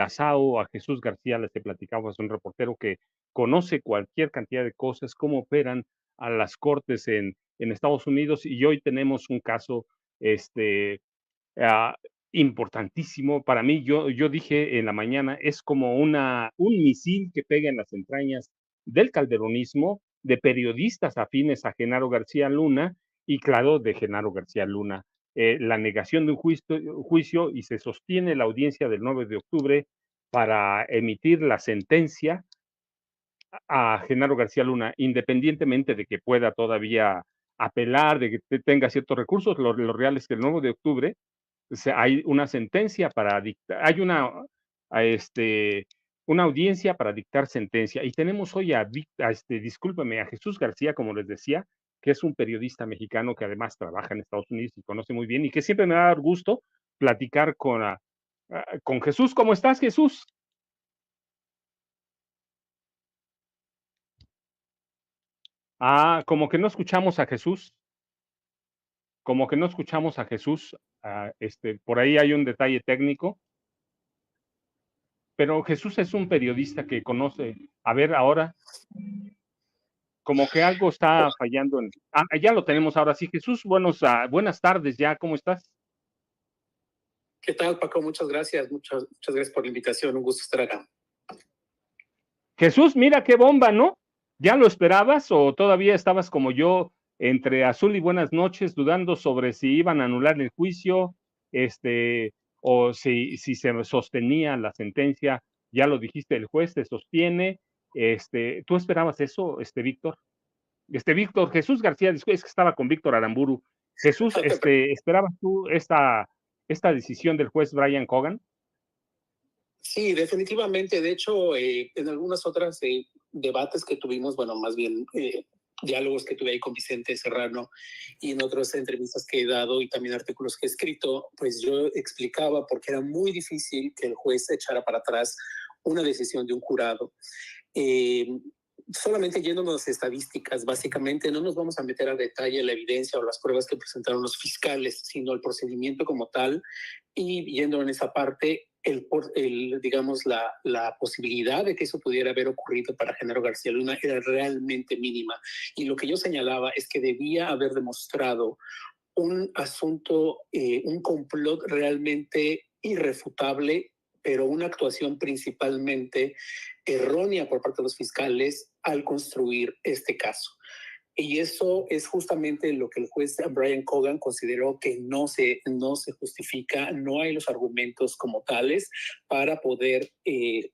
a Jesús García, les he platicado, es un reportero que conoce cualquier cantidad de cosas, cómo operan a las cortes en Estados Unidos, y hoy tenemos un caso este, ah, importantísimo para mí. Yo dije en la mañana, es como un misil que pega en las entrañas del calderonismo, de periodistas afines a Genaro García Luna y, claro, de Genaro García Luna. La negación de un juicio, y se sostiene la audiencia del 9 de octubre para emitir la sentencia a Genaro García Luna, independientemente de que pueda todavía apelar, de que tenga ciertos recursos. Lo real es que el 9 de octubre hay una sentencia para dictar, hay una audiencia para dictar sentencia. Y tenemos hoy discúlpeme, a Jesús García, como les decía, que es un periodista mexicano que además trabaja en Estados Unidos y conoce muy bien, y que siempre me va a dar gusto platicar con Jesús. ¿Cómo estás, Jesús? Como que no escuchamos a Jesús, como que no escuchamos a Jesús. Por ahí hay un detalle técnico, pero Jesús es un periodista que conoce. A ver, ahora, como que algo está fallando ya lo tenemos ahora sí. Jesús, buenas tardes ya, ¿cómo estás? ¿Qué tal, Paco? Muchas gracias. Muchas gracias por la invitación. Un gusto estar acá. Jesús, mira qué bomba, ¿no? ¿Ya lo esperabas o todavía estabas como yo, entre azul y buenas noches, dudando sobre si iban a anular el juicio, o si se sostenía la sentencia? Ya lo dijiste, el juez te sostiene. ¿Tú esperabas eso, Víctor? Víctor, Jesús García, es que estaba con Víctor Aramburu. Jesús, ¿esperabas tú esta decisión del juez Brian Cogan? Sí, definitivamente. De hecho, en algunas otras debates que tuvimos, bueno, más bien diálogos que tuve ahí con Vicente Serrano y en otras entrevistas que he dado y también artículos que he escrito, pues yo explicaba por qué era muy difícil que el juez echara para atrás una decisión de un jurado. Eh, Solamente yéndonos a estadísticas, básicamente no nos vamos a meter al detalle la evidencia o las pruebas que presentaron los fiscales, sino el procedimiento como tal, y yendo en esa parte, digamos, la posibilidad de que eso pudiera haber ocurrido para Genaro García Luna era realmente mínima. Y lo que yo señalaba es que debía haber demostrado un asunto, un complot realmente irrefutable, pero una actuación principalmente errónea por parte de los fiscales al construir este caso. Y eso es justamente lo que el juez Brian Cogan consideró que no se justifica, no hay los argumentos como tales para poder,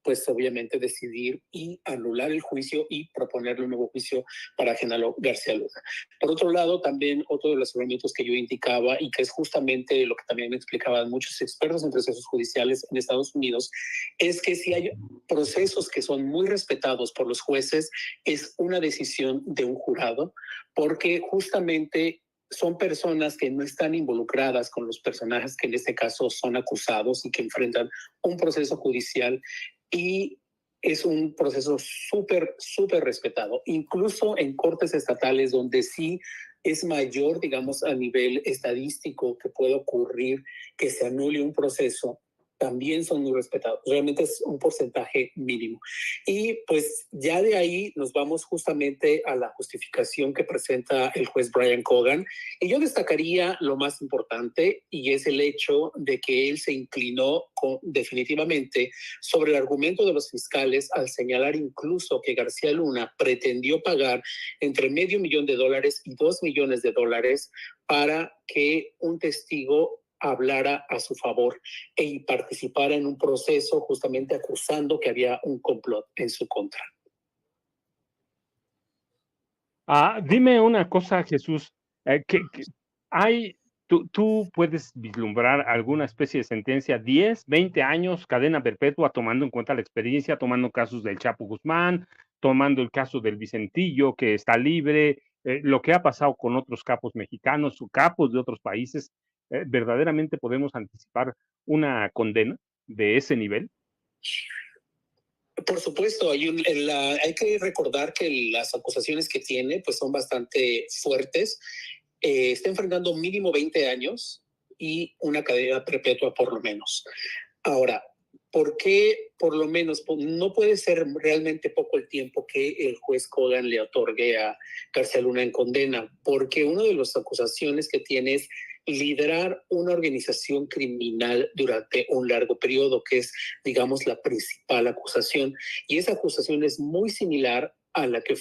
pues obviamente, decidir y anular el juicio y proponerle un nuevo juicio para Genaro García Luna. Por otro lado, también otro de los argumentos que yo indicaba y que es justamente lo que también me explicaban muchos expertos en procesos judiciales en Estados Unidos, es que si hay procesos que son muy respetados por los jueces, es una decisión de un jurado, porque justamente son personas que no están involucradas con los personajes que en este caso son acusados y que enfrentan un proceso judicial, y es un proceso súper respetado, incluso en cortes estatales donde sí es mayor, digamos, a nivel estadístico que puede ocurrir que se anule un proceso, también son muy respetados. Realmente es un porcentaje mínimo. Y pues ya de ahí nos vamos justamente a la justificación que presenta el juez Brian Cogan. Y yo destacaría lo más importante, y es el hecho de que él se inclinó definitivamente sobre el argumento de los fiscales al señalar incluso que García Luna pretendió pagar entre $500,000 y $2 millones para que un testigo hablara a su favor y participara en un proceso justamente acusando que había un complot en su contra. Dime una cosa, Jesús, que tú puedes vislumbrar alguna especie de sentencia, 10, 20 años, cadena perpetua, tomando en cuenta la experiencia, tomando casos del Chapo Guzmán, tomando el caso del Vicentillo, que está libre, lo que ha pasado con otros capos mexicanos o capos de otros países? ¿Verdaderamente podemos anticipar una condena de ese nivel? Por supuesto, hay que recordar que las acusaciones que tiene pues son bastante fuertes. Está enfrentando mínimo 20 años y una cadena perpetua por lo menos. Ahora, ¿Por qué, por lo menos, no puede ser realmente poco el tiempo que el juez Kogan le otorgue a García Luna en condena? Porque una de las acusaciones que tiene es liderar una organización criminal durante un largo periodo, que es, digamos, la principal acusación. Y esa acusación es muy similar a la que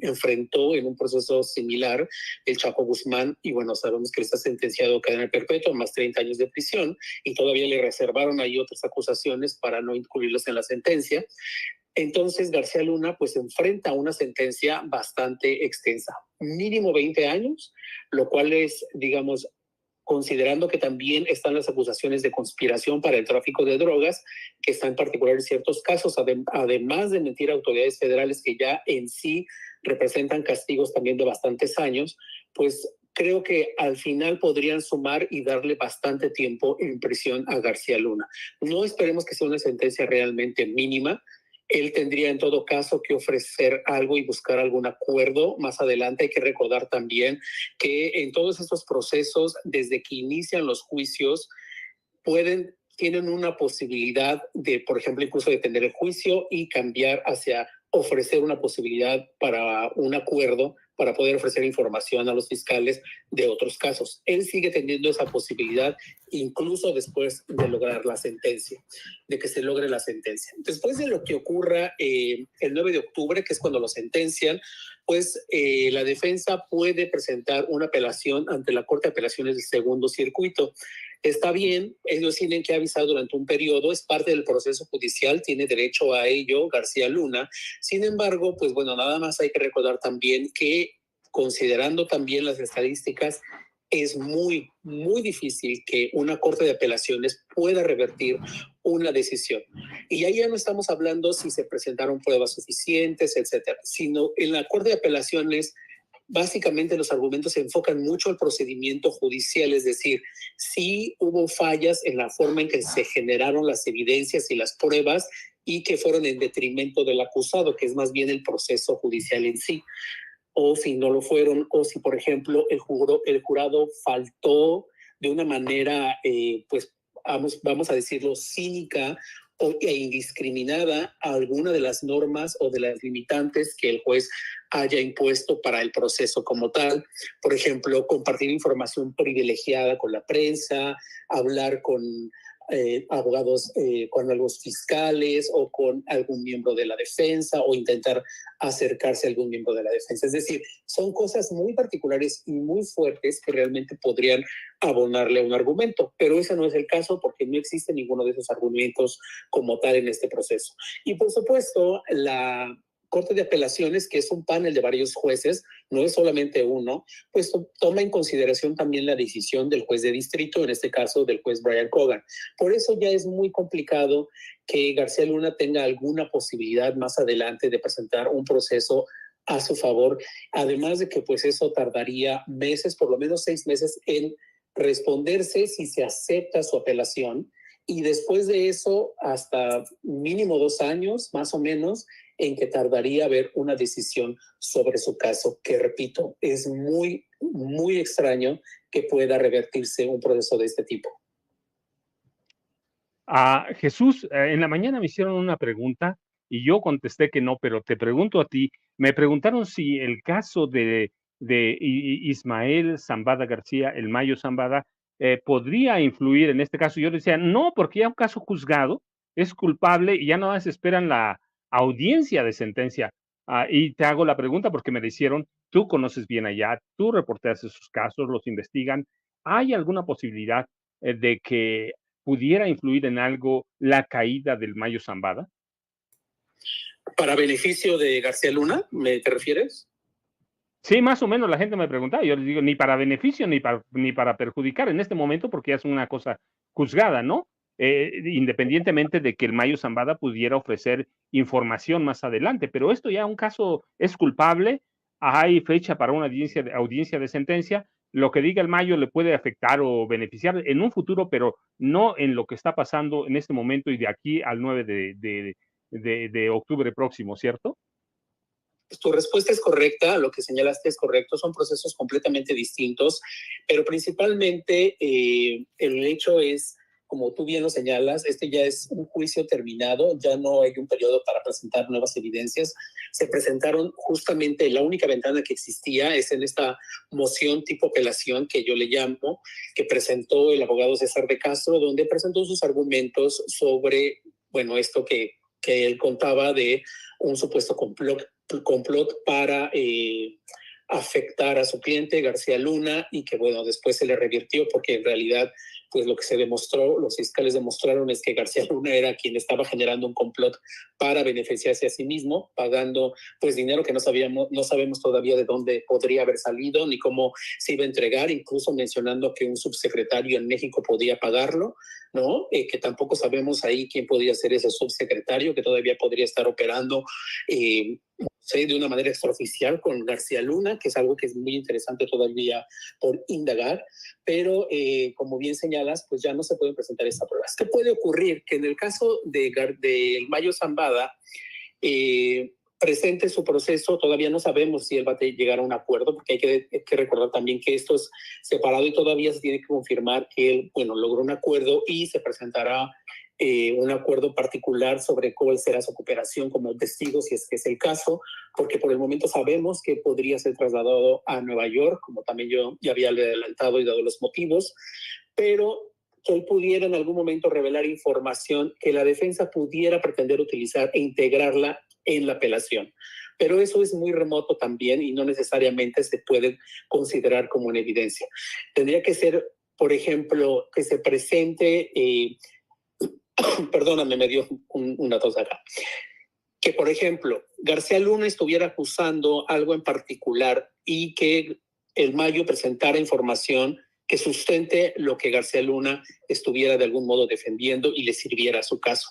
enfrentó en un proceso similar el Chapo Guzmán, y bueno, sabemos que está sentenciado a cadena perpetua, más 30 años de prisión, y todavía le reservaron ahí otras acusaciones para no incluirlos en la sentencia. Entonces García Luna pues enfrenta una sentencia bastante extensa, mínimo 20 años, lo cual es, digamos, considerando que también están las acusaciones de conspiración para el tráfico de drogas, que está en particular en ciertos casos, además de mentir a autoridades federales que ya en sí representan castigos también de bastantes años, pues creo que al final podrían sumar y darle bastante tiempo en prisión a García Luna. No esperemos que sea una sentencia realmente mínima. Él tendría en todo caso que ofrecer algo y buscar algún acuerdo más adelante. Hay que recordar también que en todos estos procesos, desde que inician los juicios, tienen una posibilidad de, por ejemplo, incluso detener el juicio y cambiar hacia ofrecer una posibilidad para un acuerdo para poder ofrecer información a los fiscales de otros casos. Él sigue teniendo esa posibilidad incluso después de lograr la sentencia, de que se logre la sentencia. Después de lo que ocurra el 9 de octubre, que es cuando lo sentencian, pues la defensa puede presentar una apelación ante la Corte de Apelaciones del Segundo Circuito. Está bien, ellos tienen que avisar durante un periodo, es parte del proceso judicial, tiene derecho a ello García Luna. Sin embargo, pues bueno, nada más hay que recordar también que, considerando también las estadísticas, es muy, muy difícil que una Corte de Apelaciones pueda revertir una decisión. Y ahí ya no estamos hablando si se presentaron pruebas suficientes, etcétera, sino en la Corte de Apelaciones básicamente los argumentos se enfocan mucho al procedimiento judicial, es decir, si hubo fallas en la forma en que se generaron las evidencias y las pruebas y que fueron en detrimento del acusado, que es más bien el proceso judicial en sí, o si no lo fueron, o si, por ejemplo, el jurado faltó de una manera, pues, vamos a decirlo, cínica e indiscriminada a alguna de las normas o de las limitantes que el juez haya impuesto para el proceso como tal. Por ejemplo, compartir información privilegiada con la prensa, hablar con abogados, con algunos fiscales o con algún miembro de la defensa, o intentar acercarse a algún miembro de la defensa. Es decir, son cosas muy particulares y muy fuertes que realmente podrían abonarle a un argumento, pero ese no es el caso porque no existe ninguno de esos argumentos como tal en este proceso. Y por supuesto, la Corte de Apelaciones, que es un panel de varios jueces, no es solamente uno, pues toma en consideración también la decisión del juez de distrito, en este caso del juez Brian Kogan. Por eso ya es muy complicado que García Luna tenga alguna posibilidad más adelante de presentar un proceso a su favor, además de que pues eso tardaría meses, por lo menos 6 meses, en responderse si se acepta su apelación, y después de eso hasta mínimo 2 años más o menos en que tardaría ver una decisión sobre su caso, que repito, es muy, muy extraño que pueda revertirse un proceso de este tipo. Jesús, en la mañana me hicieron una pregunta y yo contesté que no, pero te pregunto a ti, me preguntaron si el caso de Ismael Zambada García, el Mayo Zambada, podría influir en este caso. Yo decía, no, porque ya un caso juzgado, es culpable y ya nada más esperan la audiencia de sentencia. Y te hago la pregunta porque me dijeron, tú conoces bien allá, tú reporteas esos casos, los investigan. ¿Hay alguna posibilidad de que pudiera influir en algo la caída del Mayo Zambada? ¿Para beneficio de García Luna, te refieres? Sí, más o menos la gente me preguntaba, yo les digo, ni para beneficio ni para perjudicar en este momento, porque ya es una cosa juzgada, ¿no? Independientemente de que el Mayo Zambada pudiera ofrecer información más adelante, pero esto ya un caso es culpable, hay fecha para una audiencia de sentencia, lo que diga el Mayo le puede afectar o beneficiar en un futuro, pero no en lo que está pasando en este momento y de aquí al 9 de octubre próximo, ¿cierto? Tu respuesta es correcta, lo que señalaste es correcto, son procesos completamente distintos, pero principalmente el hecho es como tú bien lo señalas, este ya es un juicio terminado, ya no hay un periodo para presentar nuevas evidencias. Se presentaron justamente, la única ventana que existía es en esta moción tipo apelación que yo le llamo, que presentó el abogado César de Castro, donde presentó sus argumentos sobre, bueno, esto que él contaba de un supuesto complot para afectar a su cliente, García Luna, y que, bueno, después se le revirtió porque en realidad, pues lo que se demostró, los fiscales demostraron es que García Luna era quien estaba generando un complot para beneficiarse a sí mismo, pagando pues dinero que no sabemos todavía de dónde podría haber salido, ni cómo se iba a entregar, incluso mencionando que un subsecretario en México podía pagarlo, ¿no? Que tampoco sabemos ahí quién podría ser ese subsecretario, que todavía podría estar operando sí, de una manera extraoficial con García Luna, que es algo que es muy interesante todavía por indagar, pero como bien señalas, pues ya no se pueden presentar estas pruebas. ¿Qué puede ocurrir? Que en el caso de Mayo Zambada, presente su proceso, todavía no sabemos si él va a llegar a un acuerdo, porque hay que recordar también que esto es separado y todavía se tiene que confirmar que él, bueno, logró un acuerdo y se presentará un acuerdo particular sobre cuál será su cooperación como testigo, si es que es el caso, porque por el momento sabemos que podría ser trasladado a Nueva York, como también yo ya había adelantado y dado los motivos, pero que él pudiera en algún momento revelar información que la defensa pudiera pretender utilizar e integrarla en la apelación. Pero eso es muy remoto también y no necesariamente se puede considerar como una evidencia. Tendría que ser, por ejemplo, que se presente perdóname, me dio una tos acá. Que, por ejemplo, García Luna estuviera acusando algo en particular y que el Mayo presentara información que sustente lo que García Luna estuviera de algún modo defendiendo y le sirviera a su caso.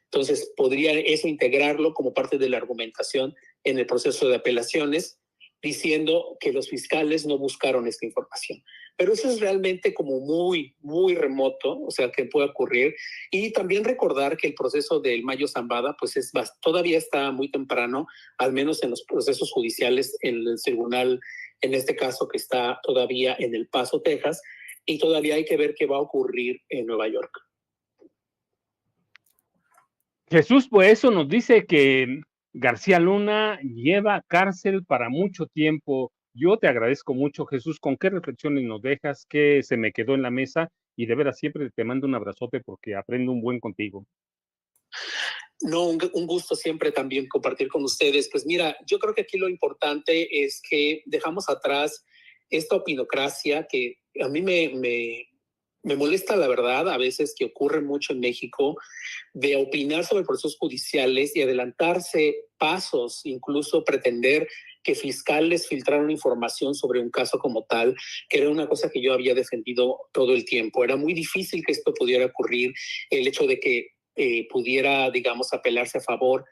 Entonces, podría eso integrarlo como parte de la argumentación en el proceso de apelaciones, diciendo que los fiscales no buscaron esta información. Pero eso es realmente como muy, muy remoto, o sea, que puede ocurrir. Y también recordar que el proceso del Mayo Zambada, pues todavía está muy temprano, al menos en los procesos judiciales, en el tribunal, en este caso que está todavía en El Paso, Texas, y todavía hay que ver qué va a ocurrir en Nueva York. Jesús, pues eso nos dice que García Luna lleva cárcel para mucho tiempo. Yo te agradezco mucho, Jesús. ¿Con qué reflexiones nos dejas? ¿Qué se me quedó en la mesa? Y de veras siempre te mando un abrazote porque aprendo un buen contigo. No, un gusto siempre también compartir con ustedes. Pues mira, yo creo que aquí lo importante es que dejamos atrás esta opinocracia que a mí me molesta, la verdad, a veces que ocurre mucho en México, de opinar sobre procesos judiciales y adelantarse pasos, incluso pretender que fiscales filtraron información sobre un caso como tal, que era una cosa que yo había defendido todo el tiempo. Era muy difícil que esto pudiera ocurrir, el hecho de que pudiera, digamos, apelarse a favor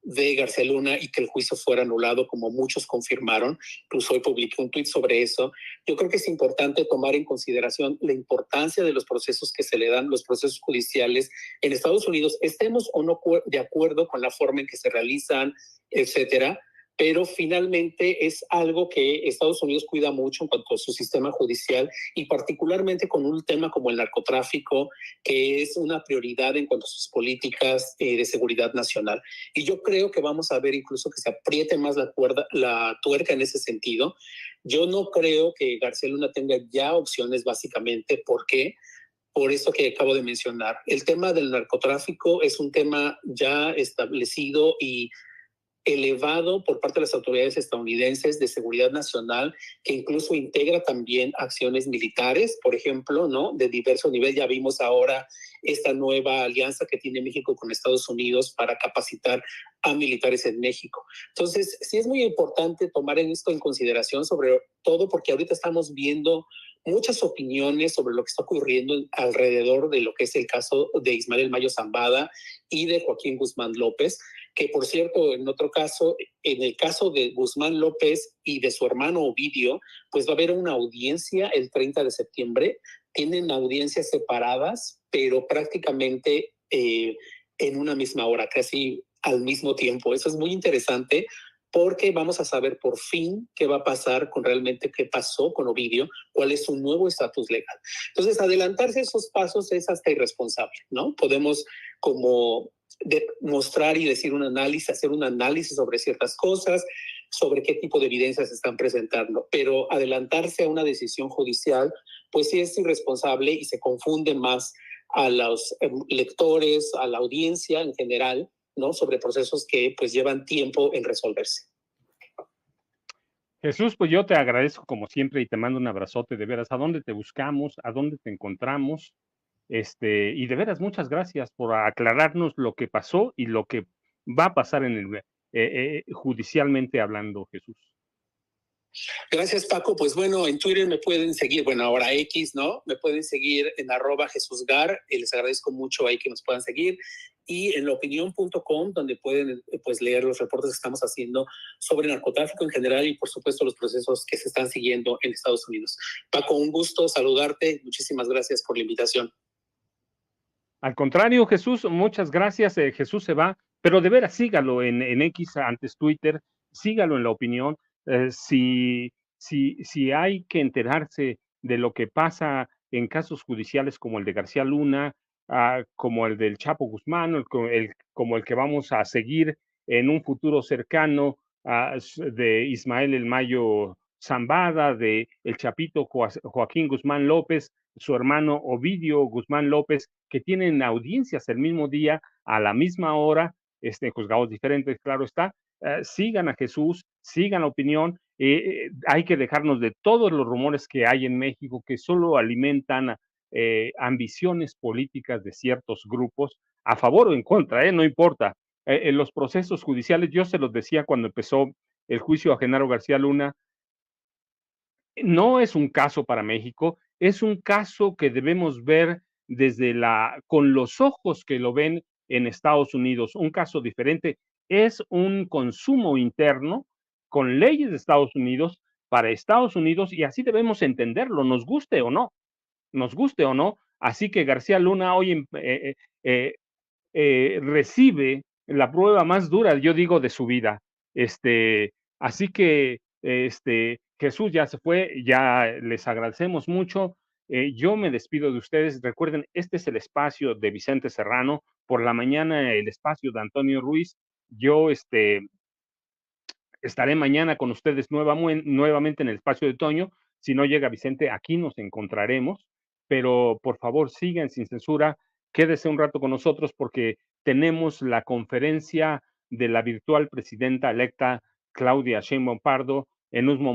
de García Luna y que el juicio fuera anulado, como muchos confirmaron. Incluso hoy publiqué un tuit sobre eso. Yo creo que es importante tomar en consideración la importancia de los procesos que se le dan, los procesos judiciales en Estados Unidos, estemos o no de acuerdo con la forma en que se realizan, etcétera, pero finalmente es algo que Estados Unidos cuida mucho en cuanto a su sistema judicial y particularmente con un tema como el narcotráfico, que es una prioridad en cuanto a sus políticas de seguridad nacional. Y yo creo que vamos a ver incluso que se apriete más la tuerca en ese sentido. Yo no creo que García Luna tenga ya opciones básicamente. ¿Por qué? Por eso que acabo de mencionar. El tema del narcotráfico es un tema ya establecido y elevado por parte de las autoridades estadounidenses de seguridad nacional, que incluso integra también acciones militares, por ejemplo, ¿no? De diverso nivel. Ya vimos ahora esta nueva alianza que tiene México con Estados Unidos para capacitar a militares en México. Entonces, sí es muy importante tomar esto en consideración, sobre todo porque ahorita estamos viendo muchas opiniones sobre lo que está ocurriendo alrededor de lo que es el caso de Ismael Mayo Zambada y de Joaquín Guzmán López, que por cierto, en otro caso, en el caso de Guzmán López y de su hermano Ovidio, pues va a haber una audiencia el 30 de septiembre. Tienen audiencias separadas, pero prácticamente en una misma hora, casi al mismo tiempo. Eso es muy interesante porque vamos a saber por fin qué va a pasar con realmente qué pasó con Ovidio, cuál es su nuevo estatus legal. Entonces, adelantarse esos pasos es hasta irresponsable, ¿no? Podemos como mostrar y decir un análisis, hacer un análisis sobre ciertas cosas, sobre qué tipo de evidencias se están presentando, pero adelantarse a una decisión judicial, pues sí es irresponsable y se confunde más a los lectores, a la audiencia en general, ¿no? Sobre procesos que pues llevan tiempo en resolverse. Jesús, pues yo te agradezco como siempre y te mando un abrazote, de veras. ¿A dónde te buscamos? ¿A dónde te encontramos? Y de veras, muchas gracias por aclararnos lo que pasó y lo que va a pasar en el judicialmente hablando, Jesús. Gracias, Paco. Pues bueno, en Twitter me pueden seguir, bueno, ahora X, ¿no? Me pueden seguir en @JesusGar, y les agradezco mucho ahí que nos puedan seguir. Y en laopinión.com, donde pueden pues leer los reportes que estamos haciendo sobre narcotráfico en general y por supuesto los procesos que se están siguiendo en Estados Unidos. Paco, un gusto saludarte. Muchísimas gracias por la invitación. Al contrario, Jesús, muchas gracias. Jesús se va, pero de veras sígalo en X, antes Twitter, sígalo en La Opinión. Si hay que enterarse de lo que pasa en casos judiciales como el de García Luna, como el del Chapo Guzmán, como el que vamos a seguir en un futuro cercano, de Ismael El Mayo Zambada, de el Chapito Joaquín Guzmán López, su hermano Ovidio Guzmán López, que tienen audiencias el mismo día, a la misma hora, juzgados diferentes, claro está. Sigan a Jesús, sigan La Opinión. Hay que dejarnos de todos los rumores que hay en México que solo alimentan ambiciones políticas de ciertos grupos, a favor o en contra, no importa. En los procesos judiciales, yo se los decía cuando empezó el juicio a Genaro García Luna, no es un caso para México, es un caso que debemos ver con los ojos que lo ven en Estados Unidos, un caso diferente, es un consumo interno con leyes de Estados Unidos para Estados Unidos y así debemos entenderlo, nos guste o no, así que García Luna hoy recibe la prueba más dura, yo digo, de su vida. Así que Jesús ya se fue, ya les agradecemos mucho. Yo me despido de ustedes. Recuerden, este es el espacio de Vicente Serrano, por la mañana el espacio de Antonio Ruiz. Yo estaré mañana con ustedes nuevamente en el espacio de Toño. Si no llega Vicente, aquí nos encontraremos. Pero por favor, sigan sin censura. Quédese un rato con nosotros porque tenemos la conferencia de la virtual presidenta electa Claudia Sheinbaum Pardo en un momento.